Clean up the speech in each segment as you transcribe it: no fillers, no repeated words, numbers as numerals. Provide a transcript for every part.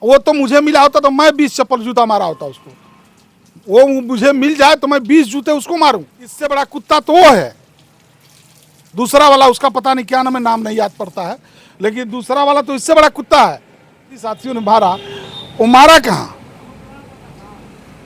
वो तो मुझे मिला होता तो मैं 20 चप्पल जूता मारा होता उसको। वो मुझे मिल जाए तो मैं 20 जूते उसको मारूं। इससे बड़ा कुत्ता तो वो है। दूसरा वाला उसका पता नहीं क्या नाम है, नाम नहीं याद पड़ता है, लेकिन दूसरा वाला तो इससे बड़ा कुत्ता है। साथियों ने मारा, वो मारा कहाँ?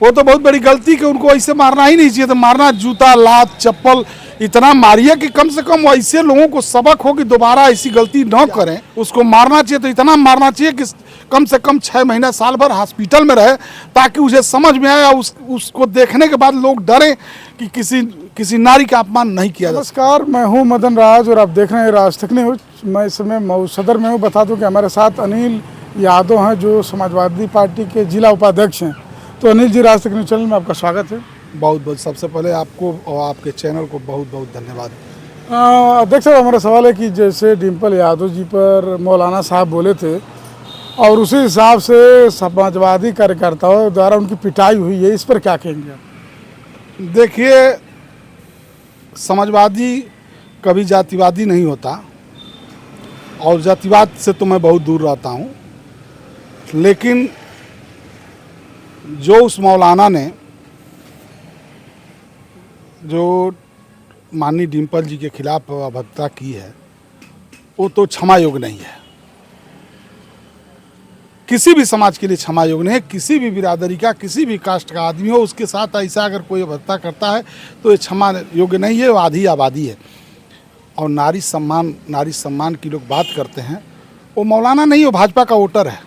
वो तो बहुत बड़ी गलती कि उनको ऐसे मारना ही नहीं चाहिए था। मारना जूता, लात, चप्पल इतना मारिए कि कम से कम ऐसे लोगों को सबक हो कि दोबारा ऐसी गलती न करें। उसको मारना चाहिए तो इतना मारना चाहिए कि कम से कम 6 महीना साल भर हॉस्पिटल में रहे, ताकि उसे समझ में आया। उसको देखने के बाद लोग डरें कि किसी नारी का अपमान नहीं किया जाए। नमस्कार, मैं हूं मदन राज और आप देख रहे हैं राज तक न्यूज। मैं इस समय मऊ सदर में हूं। बता दूं कि हमारे साथ अनिल यादव हैं, जो समाजवादी पार्टी के जिला उपाध्यक्ष हैं। तो अनिल जी, राज तक न्यूज चैनल में आपका स्वागत है। बहुत बहुत सबसे पहले आपको और आपके चैनल को बहुत बहुत धन्यवाद। अध्यक्ष साहब, हमारा सवाल है कि जैसे डिम्पल यादव जी पर मौलाना साहब बोले थे और उसी हिसाब से समाजवादी कार्यकर्ताओं द्वारा उनकी पिटाई हुई है, इस पर क्या कहेंगे आप? देखिए, समाजवादी कभी जातिवादी नहीं होता और जातिवाद से तो मैं बहुत दूर रहता हूँ, लेकिन जो उस मौलाना ने जो माननीय डिम्पल जी के खिलाफ अभद्रता की है, वो तो क्षमा योग्य नहीं है। किसी भी समाज के लिए क्षमा योग्य नहीं है। किसी भी बिरादरी का, किसी भी कास्ट का आदमी हो, उसके साथ ऐसा अगर कोई अभद्रता करता है तो ये क्षमा योग्य नहीं है। वो आधी आबादी है। और नारी सम्मान की लोग बात करते हैं, वो मौलाना नहीं, वो भाजपा का वोटर है।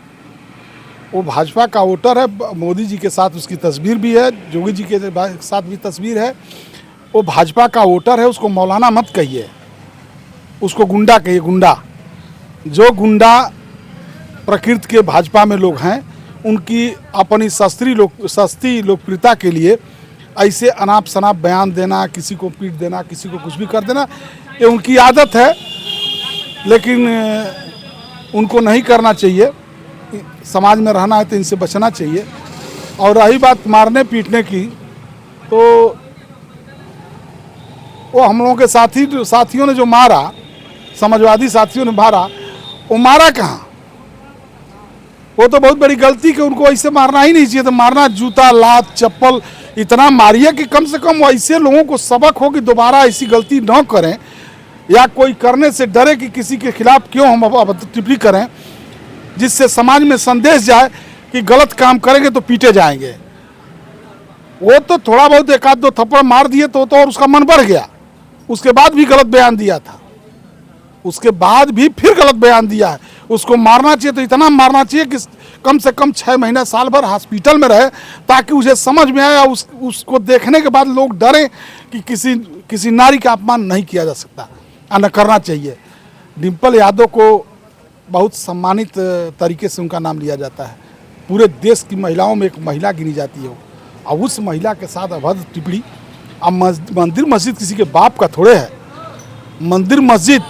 वो भाजपा का वोटर है। मोदी जी के साथ उसकी तस्वीर भी है, योगी जी के साथ भी तस्वीर है। वो भाजपा का वोटर है। उसको मौलाना मत कहिए, उसको गुंडा कहिए। गुंडा, जो गुंडा प्रकृति के भाजपा में लोग हैं, उनकी अपनी सस्ती लोकप्रियता के लिए ऐसे अनाप शनाप बयान देना, किसी को पीट देना, किसी को कुछ भी कर देना, ये उनकी आदत है। लेकिन उनको नहीं करना चाहिए। समाज में रहना है तो इनसे बचना चाहिए। और रही बात मारने पीटने की, तो वो हम लोगों के साथियों ने जो मारा, समाजवादी साथियों ने मारा, वो मारा कहाँ? वो तो बहुत बड़ी गलती कि उनको ऐसे मारना ही नहीं चाहिए था। मारना जूता, लात, चप्पल इतना मारिए कि कम से कम ऐसे लोगों को सबक हो कि दोबारा ऐसी गलती न करें, या कोई करने से डरे कि किसी के खिलाफ क्यों हम टिप्पणी करें, जिससे समाज में संदेश जाए कि गलत काम करेंगे तो पीटे जाएंगे। वो तो थोड़ा बहुत एक आध दो थप्पड़ मार दिए तो और उसका मन बढ़ गया। उसके बाद भी गलत बयान दिया था, उसके बाद भी फिर गलत बयान दिया है। उसको मारना चाहिए तो इतना मारना चाहिए कि कम से कम 6 महीना साल भर हॉस्पिटल में रहे, ताकि उसे समझ में आया। उसको देखने के बाद लोग डरें कि किसी नारी का अपमान नहीं किया जा सकता, न करना चाहिए। डिम्पल यादव को बहुत सम्मानित तरीके से उनका नाम लिया जाता है। पूरे देश की महिलाओं में एक महिला गिनी जाती है। और उस महिला के साथ अभद्र टिप्पणी। अब मंदिर मस्जिद किसी के बाप का थोड़े है। मंदिर मस्जिद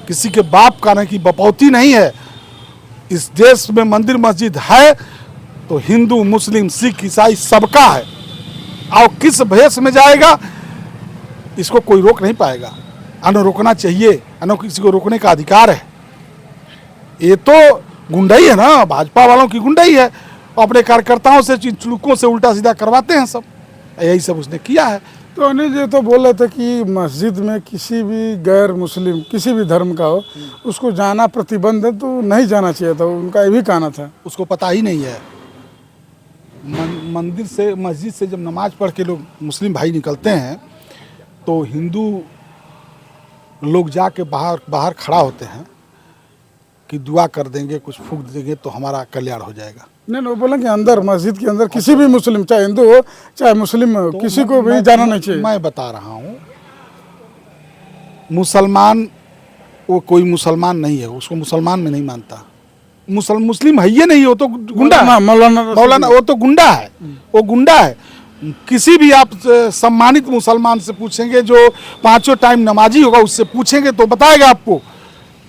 किसी के बाप का नहीं, कि बपौती नहीं है। इस देश में मंदिर मस्जिद है तो हिंदू, मुस्लिम, सिख, ईसाई सबका है। और किस भेष में जाएगा, इसको कोई रोक नहीं पाएगा। अन रोकना चाहिए, अन किसी को रोकने का अधिकार है। ये तो गुंडाई है ना, भाजपा वालों की गुंडाई है। अपने कार्यकर्ताओं से, चुड़कों से उल्टा सीधा करवाते हैं सब। यही सब उसने किया है। तो अनिल जी तो बोल रहे थे कि मस्जिद में किसी भी गैर मुस्लिम, किसी भी धर्म का हो, उसको जाना प्रतिबंध है, तो नहीं जाना चाहिए था। उनका ये भी कहना था। उसको पता ही नहीं है। मंदिर से, मस्जिद से जब नमाज पढ़ के लोग मुस्लिम भाई निकलते हैं, तो हिंदू लोग जाके बाहर खड़ा होते हैं कि दुआ कर देंगे, कुछ फूंक देंगे तो हमारा कल्याण हो जाएगा। नहीं, वो बोला कि अंदर, मस्जिद के अंदर किसी भी मुस्लिम, चाहे हिंदू हो चाहे मुस्लिम हो, किसी को भी जाना नहीं चाहिए। मैं बता रहा हूँ, मुसलमान, वो कोई मुसलमान नहीं है, उसको मुसलमान में नहीं मानता। मुस्लिम है ये नहीं, वो तो गुंडा है। मौलाना वो तो गुंडा है, वो गुंडा है। किसी भी आप सम्मानित मुसलमान से पूछेंगे, जो 5 टाइम नमाजी होगा, उससे पूछेंगे तो बताएगा आपको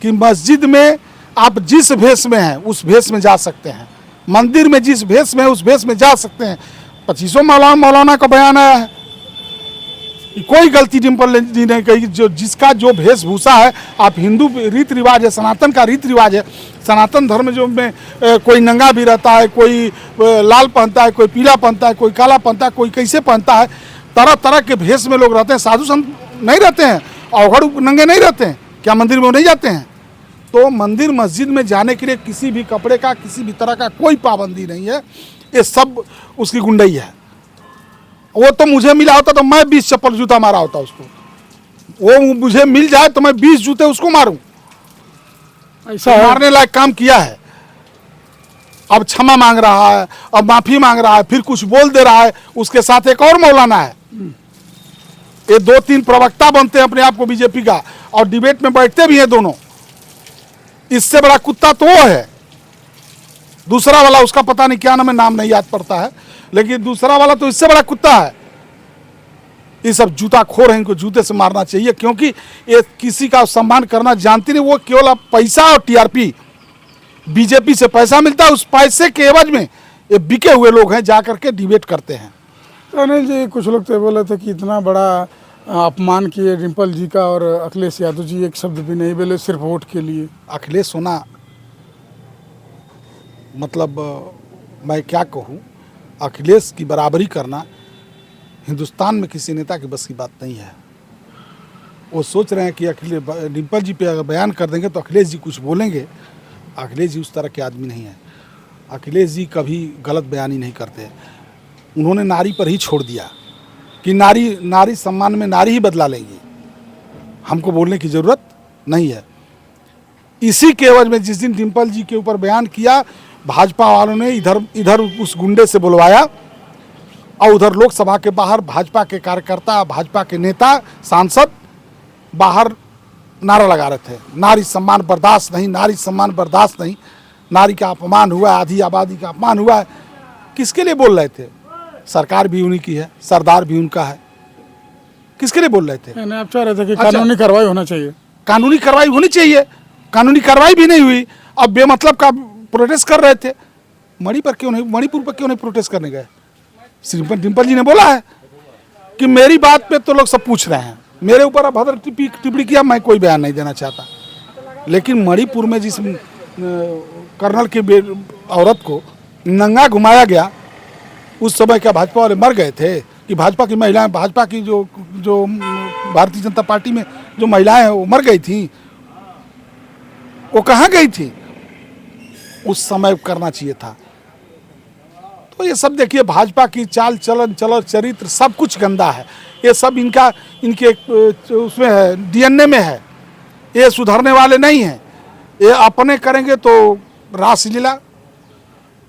कि मस्जिद में आप जिस भेष में हैं उस भेष में जा सकते हैं। मंदिर में जिस भेष में है उस भेष में जा सकते हैं। 25 मौलाना का बयान आया है। कोई गलती डिम्पल जी ने कही। जो जिसका जो वेशभूषा है, आप हिंदू रीति रिवाज है, सनातन का रीति रिवाज है, सनातन धर्म जो में कोई नंगा भी रहता है, कोई लाल पहनता है, कोई पीला पहनता है, कोई काला पहनता है, कोई कैसे पहनता है, तरह तरह के भेष में लोग रहते हैं। साधु संत नहीं रहते हैं, अवघड़ नंगे नहीं रहते हैं, क्या मंदिर में नहीं जाते हैं? तो मंदिर मस्जिद में जाने के लिए किसी भी कपड़े का, किसी भी तरह का कोई पाबंदी नहीं है। ये सब उसकी गुंडई है। वो तो मुझे मिला होता तो मैं 20 चप्पल जूता मारा होता उसको। वो मुझे मिल जाए तो मैं 20 जूते उसको मारूं। ऐसा है। मारने लायक काम किया है। अब क्षमा मांग रहा है, अब माफी मांग रहा है, फिर कुछ बोल दे रहा है। उसके साथ एक और मौलाना है। ये 2-3 प्रवक्ता बनते हैं अपने आप को बीजेपी का, और डिबेट में बैठते भी हैं दोनों। इससे बड़ा कुत्ता तो वो है। दूसरा वाला, उसका पता नहीं क्या नाम है, नाम नहीं याद पड़ता है, लेकिन दूसरा वाला तो इससे बड़ा कुत्ता है। ये सब जूता खोर हैं, इनको जूते से मारना चाहिए, क्योंकि ये किसी का सम्मान करना जानती नहीं। वो केवल पैसा और टीआरपी, बीजेपी से पैसा मिलता है, उस पैसे के एवज में ये बिके हुए लोग हैं, जा करके डिबेट करते हैं। तो अनिल जी, कुछ लोग तो बोले थे कि इतना बड़ा अपमान किए डिम्पल जी का, और अखिलेश यादव जी एक शब्द भी नहीं बोले, सिर्फ वोट के लिए। अखिलेश होना, मतलब मैं क्या कहूँ, अखिलेश की बराबरी करना हिंदुस्तान में किसी नेता की बस की बात नहीं है। वो सोच रहे हैं कि अखिलेश डिम्पल जी पे अगर बयान कर देंगे तो अखिलेश जी कुछ बोलेंगे। अखिलेश जी उस तरह के आदमी नहीं है। अखिलेश जी कभी गलत बयानी नहीं करते। उन्होंने नारी पर ही छोड़ दिया कि नारी सम्मान में नारी ही बदला लेंगी, हमको बोलने की ज़रूरत नहीं है। इसी के एवज में जिस दिन डिम्पल जी के ऊपर बयान किया, भाजपा वालों ने इधर उस गुंडे से बुलवाया, और उधर लोकसभा के बाहर भाजपा के कार्यकर्ता, भाजपा के नेता, सांसद बाहर नारा लगा रहे थे, नारी सम्मान बर्दाश्त नहीं, नारी सम्मान बर्दाश्त नहीं, नारी का अपमान हुआ है, आधी आबादी का अपमान हुआ है। किसके लिए बोल रहे थे? सरकार भी उन्हीं की है, सरदार भी उनका है। किसके लिए बोल रहे थे? नहीं, आप चाह रहे थे कि कानूनी कार्रवाई होना चाहिए। कानूनी कार्रवाई होनी चाहिए। कानूनी कार्रवाई भी नहीं हुई। अब बेमतलब का प्रोटेस्ट कर रहे थे। मणिपुर पर क्यों नहीं प्रोटेस्ट करने गए? डिम्पल जी ने बोला है कि मेरी बात पे तो लोग सब पूछ रहे हैं, मेरे ऊपर अभद्र टिप्पणी किया, मैं कोई बयान नहीं देना चाहता। लेकिन मणिपुर में जिस कर्नल की औरत को नंगा घुमाया गया, उस समय क्या भाजपा वाले मर गए थे? कि भाजपा की महिलाएं, भाजपा की जो भारतीय जनता पार्टी में जो महिलाएं हैं वो मर गई थी? वो कहाँ गई थी? उस समय करना चाहिए था। तो ये सब देखिए, भाजपा की चाल चलन चरित्र सब कुछ गंदा है। ये सब इनके उसमें है, डीएनए में है। ये सुधरने वाले नहीं हैं। ये अपने करेंगे तो रासलीला,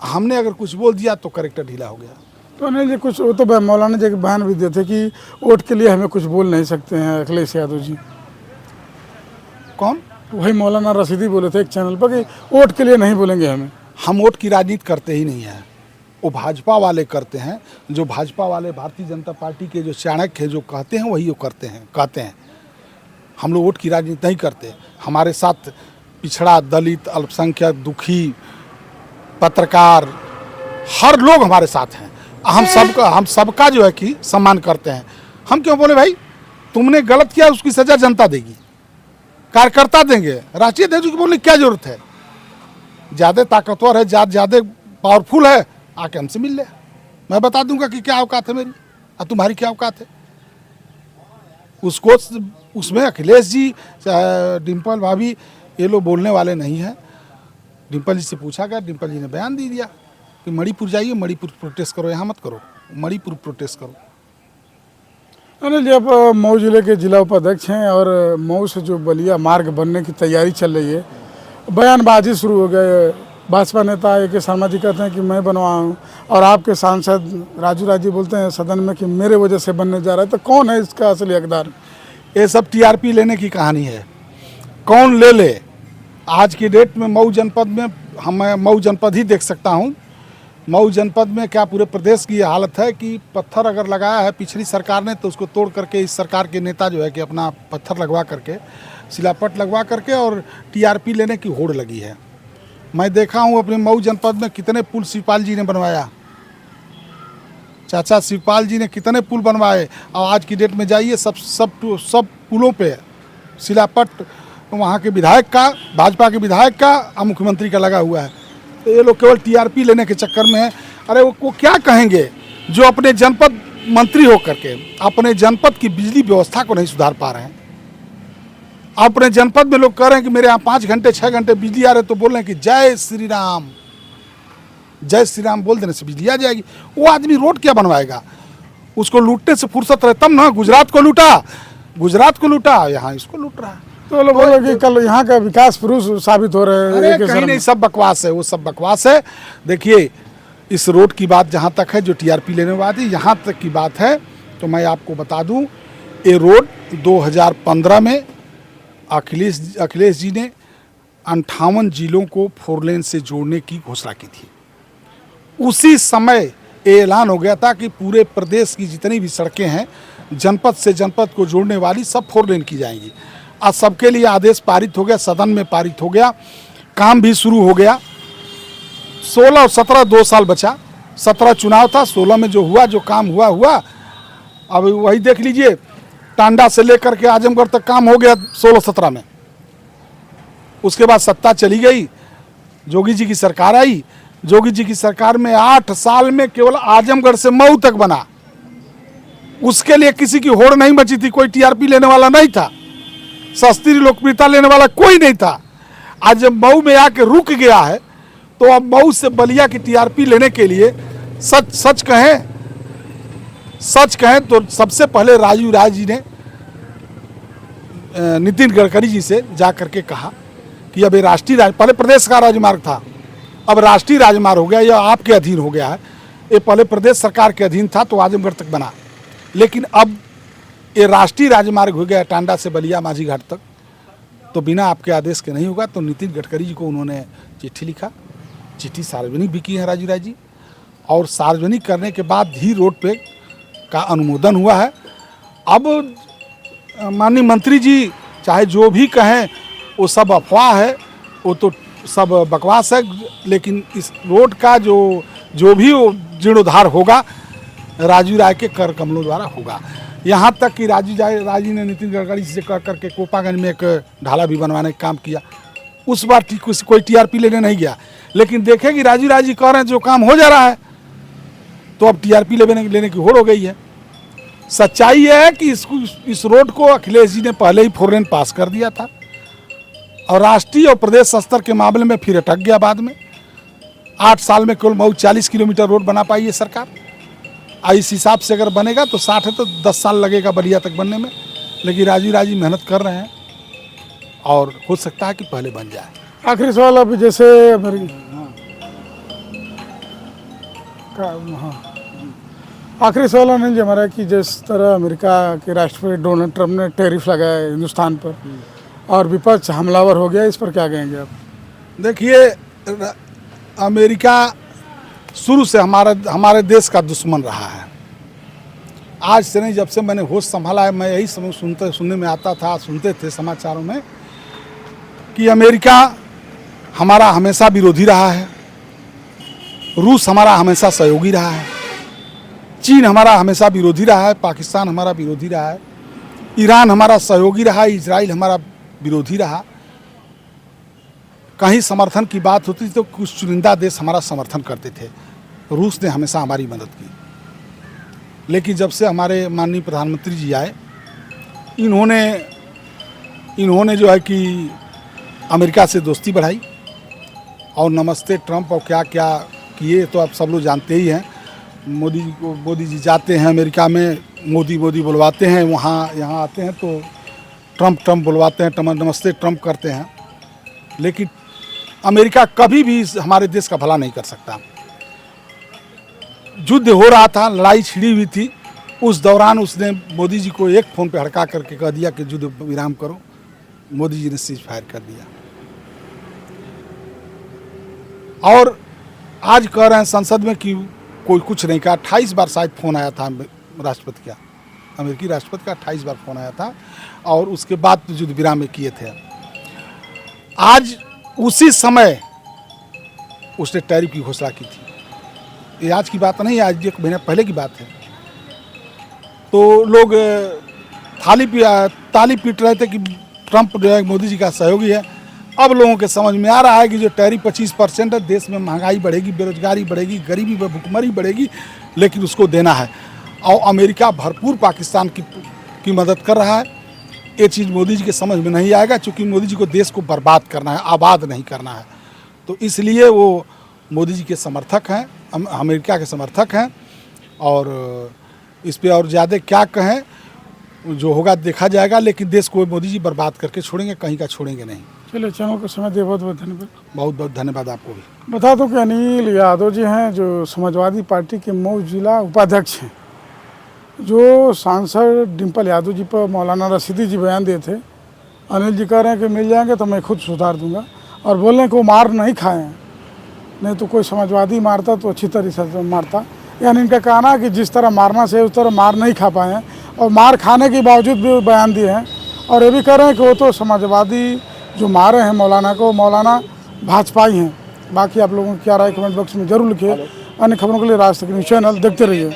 हमने अगर कुछ बोल दिया तो करेक्टर ढीला हो गया। तो नहीं जी, कुछ वो तो मौलाना जी के बयान भी दिए थे कि वोट के लिए हमें कुछ बोल नहीं सकते हैं अखिलेश यादव जी। कौन? वही मौलाना रशीदी बोले थे एक चैनल पर कि वोट के लिए नहीं बोलेंगे हमें। हम वोट की राजनीति करते ही नहीं है, वो भाजपा वाले करते हैं। जो भाजपा वाले, भारतीय जनता पार्टी के जो चाणक्य हैं, जो कहते हैं वही वो कहते हैं। हम लोग वोट की राजनीति नहीं करते। हमारे साथ पिछड़ा, दलित, अल्पसंख्यक, दुखी, पत्रकार, हर लोग हमारे साथ हैं। हम सबका जो है कि सम्मान करते हैं। हम क्यों बोले भाई? तुमने गलत किया, उसकी सजा जनता देगी, कार्यकर्ता देंगे। राष्ट्रीय अध्यक्ष की बोलने की क्या जरूरत है? ज़्यादा ताकतवर है, ज़्यादा पावरफुल है, आके हमसे मिल ले, मैं बता दूंगा कि क्या औकात है मेरी और तुम्हारी क्या औकात है। उसको उसमें अखिलेश जी, डिम्पल भाभी, ये लोग बोलने वाले नहीं हैं। डिम्पल जी से पूछा गया, डिम्पल जी ने बयान दे दिया कि मणिपुर जाइए, मणिपुर प्रोटेस्ट करो, यहाँ मत करो, मणिपुर प्रोटेस्ट करो। अनिल जी, आप मऊ जिले के जिला उपाध्यक्ष हैं और मऊ से जो बलिया मार्ग बनने की तैयारी चल रही है, बयानबाजी शुरू हो गए। भाजपा नेता ए के शर्मा जी कहते हैं कि मैं बनवाऊँ, और आपके सांसद राजू राजी बोलते हैं सदन में कि मेरे वजह से बनने जा रहा है। तो कौन है इसका असली हकदार? ये सब टीआरपी लेने की कहानी है। कौन ले ले? आज की डेट में मऊ जनपद में, मैं मऊ जनपद ही देख सकता हूँ। मऊ जनपद में क्या पूरे प्रदेश की ये हालत है कि पत्थर अगर लगाया है पिछली सरकार ने तो उसको तोड़ करके इस सरकार के नेता जो है कि अपना पत्थर लगवा करके, शिलापट लगवा करके और टीआरपी लेने की होड़ लगी है। मैं देखा हूँ अपने मऊ जनपद में कितने पुल शिवपाल जी ने बनवाया, चाचा शिवपाल जी ने कितने पुल बनवाए, और आज की डेट में जाइए सब पुलों पे शिलापट वहाँ के विधायक का, भाजपा के विधायक का और मुख्यमंत्री का लगा हुआ है। तो ये लोग केवल टीआरपी लेने के चक्कर में है। अरे वो क्या कहेंगे जो अपने जनपद मंत्री होकर के अपने जनपद की बिजली व्यवस्था को नहीं सुधार पा रहे हैं। अपने जनपद में लोग कह रहे हैं कि मेरे यहाँ 5 घंटे 6 घंटे बिजली आ रहे, तो बोल रहे हैं कि जय श्री राम, जय श्री राम बोल देने से बिजली आ जाएगी। वो आदमी रोड क्या बनवाएगा? उसको लूटने से फुर्सत रहे तब ना। गुजरात को लूटा, यहाँ इसको लूट रहा है। तो लोग बोले कि कल यहाँ का विकास पुरुष साबित हो रहे हैं। अरे कहीं नहीं, सब बकवास है, वो सब बकवास है। देखिए इस रोड की बात जहाँ तक है, जो टीआरपी लेने वाली यहाँ तक की बात है, तो मैं आपको बता दूं, ये रोड 2015 में अखिलेश जी ने 58 जिलों को 4 लेन से जोड़ने की घोषणा की थी। उसी समय ये ऐलान हो गया था कि पूरे प्रदेश की जितनी भी सड़कें हैं जनपद से जनपद को जोड़ने वाली सब 4 लेन की जाएंगी। आज सबके लिए आदेश पारित हो गया, सदन में पारित हो गया, काम भी शुरू हो गया। 16 और 17 2 साल बचा। 17 चुनाव था, 16 में जो हुआ, जो काम हुआ। अब वही देख लीजिए, टांडा से लेकर के आजमगढ़ तक काम हो गया 16-17 में। उसके बाद सत्ता चली गई, जोगी जी की सरकार आई। जोगी जी की सरकार में 8 साल में केवल आजमगढ़ से मऊ तक बना। उसके लिए किसी की होड़ नहीं बची थी, कोई टीआरपी लेने वाला नहीं था, सस्ती लोकप्रियता लेने वाला कोई नहीं था। आज जब मऊ में आके रुक गया है, तो अब मऊ से बलिया की टीआरपी लेने के लिए सच कहें तो सबसे पहले राजू राय जी ने नितिन गडकरी जी से जा करके कहा कि अब ये पहले प्रदेश का राजमार्ग था, अब राष्ट्रीय राजमार्ग हो गया, या आपके अधीन हो गया है। ये पहले प्रदेश सरकार के अधीन था तो आजमगढ़ तक बना, लेकिन अब ये राष्ट्रीय राजमार्ग हो गया टांडा से बलिया माझी घाट तक, तो बिना आपके आदेश के नहीं होगा। तो नितिन गडकरी जी को उन्होंने चिट्ठी लिखा, चिट्ठी सार्वजनिक भी की है राजू राय जी, और सार्वजनिक करने के बाद ही रोड पे का अनुमोदन हुआ है। अब माननीय मंत्री जी चाहे जो भी कहें वो सब अफवाह है, वो तो सब बकवास है, लेकिन इस रोड का जो भी जीर्णोद्धार होगा राजू राय के कर कमलों द्वारा होगा। यहाँ तक कि राजू राय जी ने नितिन गडकरी से कह करके कोपागंज में एक ढाला भी बनवाने का काम किया। उस बार कोई टीआरपी लेने नहीं गया, लेकिन देखें कि राजू राय जी कह रहे हैं जो काम हो जा रहा है, तो अब टीआरपी लेने की होड़ हो गई है। सच्चाई यह है कि इस रोड को अखिलेश जी ने पहले ही 4 लेन पास कर दिया था, और राष्ट्रीय और प्रदेश स्तर के मामले में फिर अटक गया बाद में। 8 साल में केवल मऊ 40 किलोमीटर रोड बना पाई है सरकार। इस हिसाब से अगर बनेगा तो 60 है, तो 10 साल लगेगा बलिया तक बनने में। लेकिन राजू राय जी मेहनत कर रहे हैं और हो सकता है कि पहले बन जाए। आखिरी सवाल, अब जैसे आखिरी सवाल अनिल जी हमारा कि जिस तरह अमेरिका के राष्ट्रपति डोनाल्ड ट्रंप ने टैरिफ लगाया हिंदुस्तान पर और विपक्ष हमलावर हो गया, इस पर क्या कहेंगे आप? देखिए, अमेरिका शुरू से हमारे देश का दुश्मन रहा है। आज से नहीं, जब से मैंने होश संभाला है, मैं यही सुनने में आता था, सुनते थे समाचारों में कि अमेरिका हमारा हमेशा विरोधी रहा है, रूस हमारा हमेशा सहयोगी रहा है, चीन हमारा हमेशा विरोधी रहा है, पाकिस्तान हमारा विरोधी रहा है, ईरान हमारा सहयोगी रहा है, इजराइल हमारा विरोधी रहा। कहीं समर्थन की बात होती थी तो कुछ चुनिंदा देश हमारा समर्थन करते थे। रूस ने हमेशा हमारी मदद की। लेकिन जब से हमारे माननीय प्रधानमंत्री जी आए, इन्होंने जो है कि अमेरिका से दोस्ती बढ़ाई, और नमस्ते ट्रंप और क्या क्या किए तो आप सब लोग जानते ही हैं। मोदी जी जाते हैं अमेरिका में, मोदी बुलवाते हैं, यहाँ आते हैं तो ट्रंप बुलवाते हैं, नमस्ते ट्रंप करते हैं। लेकिन अमेरिका कभी भी हमारे देश का भला नहीं कर सकता। युद्ध हो रहा था, लड़ाई छिड़ी हुई थी, उस दौरान उसने मोदी जी को एक फ़ोन पे हड़का करके कह दिया कि युद्ध विराम करो। मोदी जी ने सीज फायर कर दिया। और आज कह रहे हैं संसद में कि कोई कुछ नहीं कहा। 28 बार शायद फ़ोन आया था राष्ट्रपति का, अमेरिकी राष्ट्रपति का 28 बार फ़ोन आया था, और उसके बाद युद्ध विराम में किए थे। आज उसी समय उसने टैरिफ की घोषणा की थी। ये आज की बात नहीं है, आज 1 महीने पहले की बात है। तो लोग ताली पीट रहे थे कि ट्रंप जो है मोदी जी का सहयोगी है। अब लोगों के समझ में आ रहा है कि जो टैरिफ 25% है, देश में महंगाई बढ़ेगी, बेरोजगारी बढ़ेगी, गरीबी व भुखमरी बढ़ेगी, लेकिन उसको देना है। और अमेरिका भरपूर पाकिस्तान की मदद कर रहा है। ये चीज़ मोदी जी के समझ में नहीं आएगा, क्योंकि मोदी जी को देश को बर्बाद करना है, आबाद नहीं करना है। तो इसलिए वो मोदी जी के समर्थक हैं, अमेरिका के समर्थक हैं। और इस पे और ज़्यादा क्या कहें, जो होगा देखा जाएगा, लेकिन देश को मोदी जी बर्बाद करके छोड़ेंगे, कहीं का छोड़ेंगे नहीं। चलिए, चैनल को समय दिया बहुत बहुत धन्यवाद। बहुत बहुत धन्यवाद आपको भी। बता दूं कि अनिल यादव जी हैं जो समाजवादी पार्टी के मऊ जिला उपाध्यक्ष हैं। जो सांसद डिम्पल यादव जी पर मौलाना रशीदी जी बयान दिए थे, अनिल जी कह रहे हैं कि मिल जाएंगे तो मैं खुद सुधार दूंगा, और बोल रहे हैं कि वो मार नहीं खाए हैं, नहीं तो कोई समाजवादी मारता तो अच्छी तरह से मारता। यानी इनका कहना है कि जिस तरह मारना चाहिए उस तरह मार नहीं खा पाए हैं, और मार खाने के बावजूद भी बयान दिए हैं। और ये भी कह रहे हैं कि वो तो समाजवादी जो मारे हैं मौलाना को, मौलाना भाजपाई हैं। बाकी आप लोगों की क्या राय कमेंट बॉक्स में जरूर लिखिए। अन्य खबरों के लिए राज तक न्यूज़ चैनल देखते रहिए।